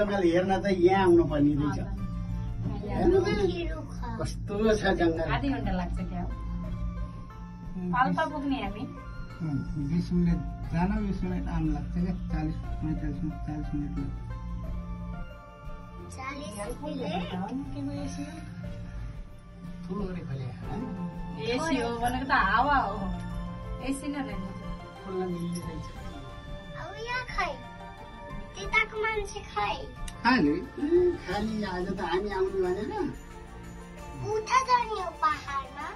जङ्गल हेर्न त यहाँ आउनु पर्ने रहेछ कस्तो छ जङ्गल आधी घण्टा लाग्छ क्या पाल्पा पुग्ने हामी 20 मिनट जान 20 मिनट आउनु लाग्छ क्या 40 मिनट ठुलो गरी खोले एसी हो भनेको त हावा हो एसी न रहेछ खुल्न मिल्ने रहेछ खाली आज त हामी आउनु भनेर उठा चढ्ने हो पहाडमा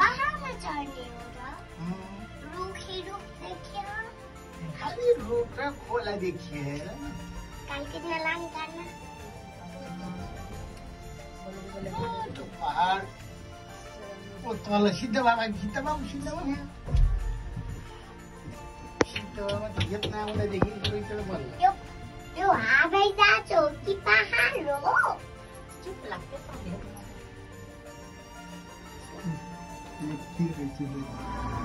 पहाडमा चढ्ने हो र रुखी रुख देखियो खाली रुख र खोला देखिए कालकिन लाने काट्न त्यो पहाड ओ तल सिद्ध बाबा सिद्ध बाबा यत्न आउँदादेखि बल्ल यो हवाई जहाज हो कि पहाड हो चुप लाग्यो यति रहेछ